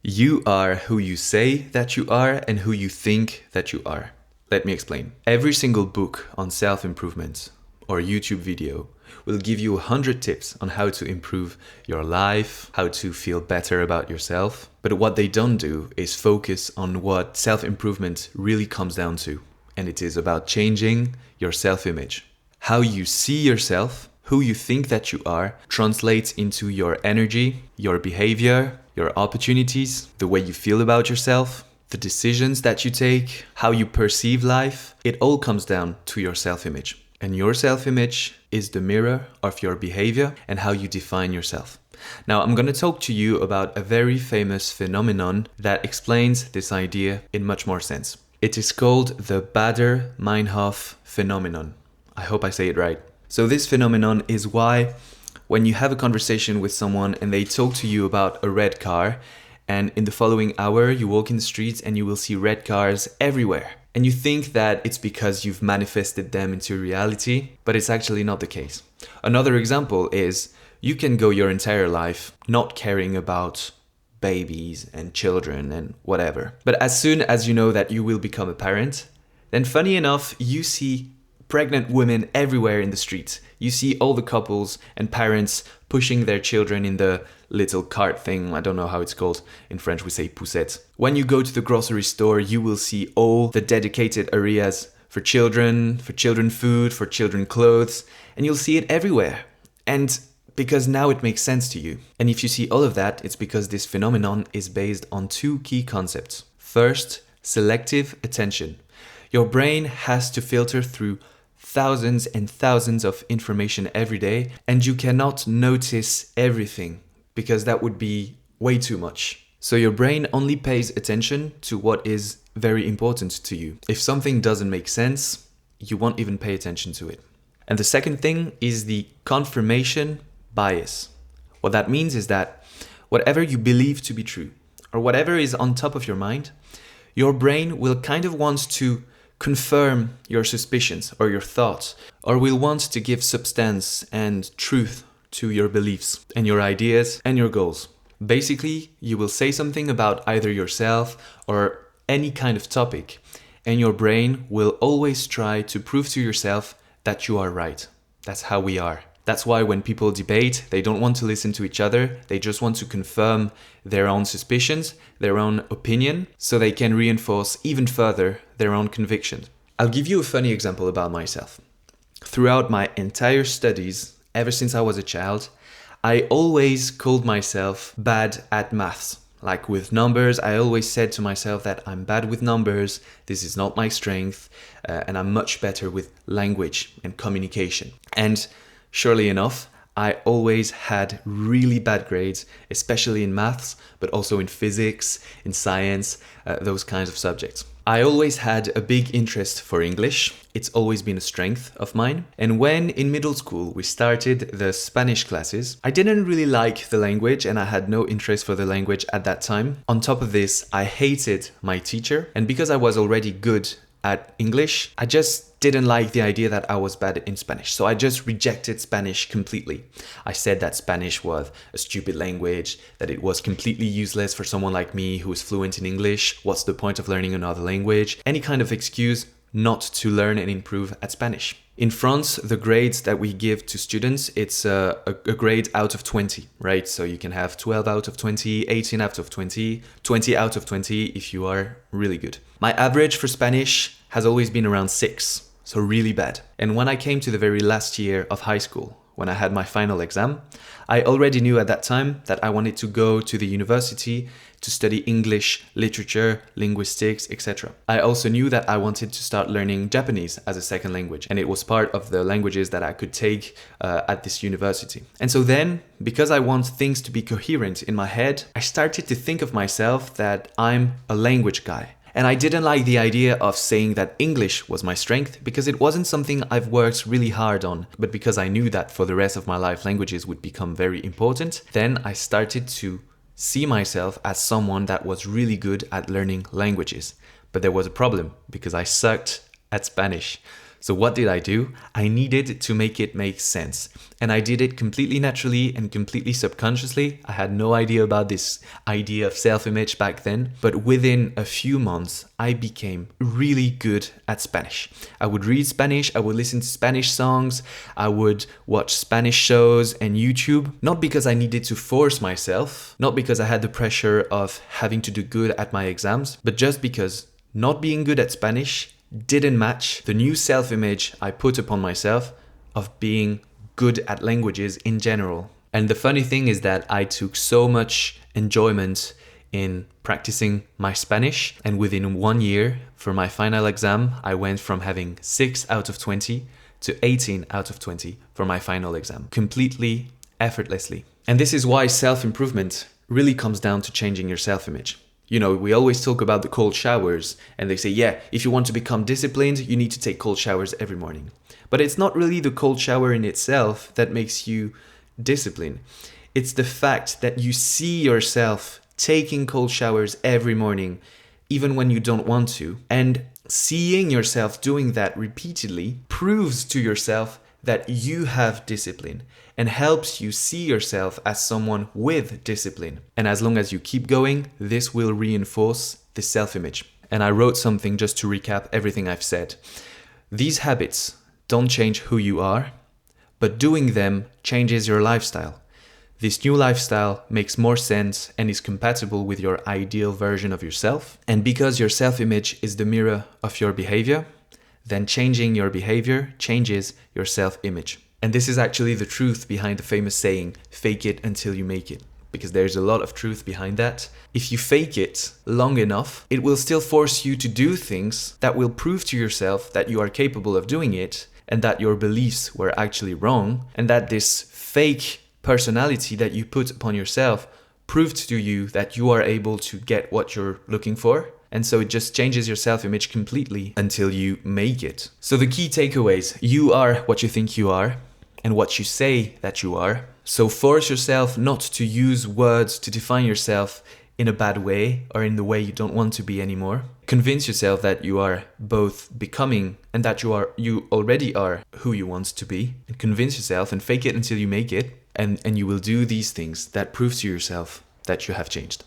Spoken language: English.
You are who you say that you are and who you think that you are. Let me explain. Every single book on self-improvement or YouTube video will give you 100 tips on how to improve your life, how to feel better about yourself. But what they don't do is focus on what self-improvement really comes down to. And it is about changing your self-image. How you see yourself, who you think that you are, translates into your energy, your behavior, your opportunities, the way you feel about yourself, the decisions that you take, how you perceive life. It all comes down to your self-image. And your self-image is the mirror of your behavior and how you define yourself. Now, I'm going to talk to you about a very famous phenomenon that explains this idea in much more sense. It is called the Baader-Meinhof phenomenon. I hope I say it right. So this phenomenon is why when you have a conversation with someone and they talk to you about a red car, and in the following hour you walk in the streets and you will see red cars everywhere. And you think that it's because you've manifested them into reality, but it's actually not the case. Another example is you can go your entire life not caring about babies and children and whatever. But as soon as you know that you will become a parent, then funny enough, you see pregnant women everywhere in the streets. You see all the couples and parents pushing their children in the little cart thing. I don't know how it's called. In French, we say poussette. When you go to the grocery store, you will see all the dedicated areas for children food, for children clothes, and you'll see it everywhere. And because now it makes sense to you. And if you see all of that, it's because this phenomenon is based on two key concepts. First, selective attention. Your brain has to filter through thousands and thousands of information every day, and you cannot notice everything because that would be way too much. So your brain only pays attention to what is very important to you. If something doesn't make sense, you won't even pay attention to it. And the second thing is the confirmation bias. What that means is that whatever you believe to be true, or whatever is on top of your mind, your brain will kind of want to confirm your suspicions or your thoughts, or will want to give substance and truth to your beliefs and your ideas and your goals. Basically, you will say something about either yourself or any kind of topic, and your brain will always try to prove to yourself that you are right. That's how we are. That's why when people debate, they don't want to listen to each other. They just want to confirm their own suspicions, their own opinion, so they can reinforce even further their own conviction. I'll give you a funny example about myself. Throughout my entire studies, ever since I was a child, I always called myself bad at maths. Like with numbers, I always said to myself that I'm bad with numbers, this is not my strength, and I'm much better with language and communication. And surely enough, I always had really bad grades, especially in maths, but also in physics, in science, those kinds of subjects. I always had a big interest for English. It's always been a strength of mine. And when in middle school we started the Spanish classes, I didn't really like the language and I had no interest for the language at that time. On top of this, I hated my teacher. And because I was already good at English, I just didn't like the idea that I was bad in Spanish. So I just rejected Spanish completely. I said that Spanish was a stupid language, that it was completely useless for someone like me who is fluent in English. What's the point of learning another language? Any kind of excuse not to learn and improve at Spanish. In France, the grades that we give to students, it's a grade out of 20, right? So you can have 12 out of 20, 18 out of 20, 20 out of 20 if you are really good. My average for Spanish has always been around 6, so really bad. And when I came to the very last year of high school, when I had my final exam, I already knew at that time that I wanted to go to the university to study English, literature, linguistics, etc. I also knew that I wanted to start learning Japanese as a second language, and it was part of the languages that I could take at this university. And so then, because I want things to be coherent in my head, I started to think of myself that I'm a language guy. And I didn't like the idea of saying that English was my strength because it wasn't something I've worked really hard on. But because I knew that for the rest of my life languages would become very important, then I started to see myself as someone that was really good at learning languages. But there was a problem because I sucked at Spanish. So what did I do? I needed to make it make sense. And I did it completely naturally and completely subconsciously. I had no idea about this idea of self-image back then. But within a few months, I became really good at Spanish. I would read Spanish, I would listen to Spanish songs, I would watch Spanish shows and YouTube. Not because I needed to force myself, not because I had the pressure of having to do good at my exams, but just because not being good at Spanish didn't match the new self-image I put upon myself of being good at languages in general. And the funny thing is that I took so much enjoyment in practicing my Spanish, and within 1 year for my final exam, I went from having 6 out of 20 to 18 out of 20 for my final exam, completely effortlessly. And this is why self-improvement really comes down to changing your self-image. You know, we always talk about the cold showers and they say, yeah, if you want to become disciplined, you need to take cold showers every morning. But it's not really the cold shower in itself that makes you disciplined. It's the fact that you see yourself taking cold showers every morning, even when you don't want to. And seeing yourself doing that repeatedly proves to yourself that you have discipline and helps you see yourself as someone with discipline. And as long as you keep going, this will reinforce the self-image. And I wrote something just to recap everything I've said. These habits don't change who you are, but doing them changes your lifestyle. This new lifestyle makes more sense and is compatible with your ideal version of yourself. And because your self-image is the mirror of your behavior, then changing your behavior changes your self-image. And this is actually the truth behind the famous saying, fake it until you make it. Because there's a lot of truth behind that. If you fake it long enough, it will still force you to do things that will prove to yourself that you are capable of doing it and that your beliefs were actually wrong, and that this fake personality that you put upon yourself proved to you that you are able to get what you're looking for. And so it just changes your self-image completely until you make it. So the key takeaways: you are what you think you are and what you say that you are. So force yourself not to use words to define yourself in a bad way or in the way you don't want to be anymore. Convince yourself that you are both becoming and that you already are who you want to be. And convince yourself and fake it until you make it. And you will do these things that prove to yourself that you have changed.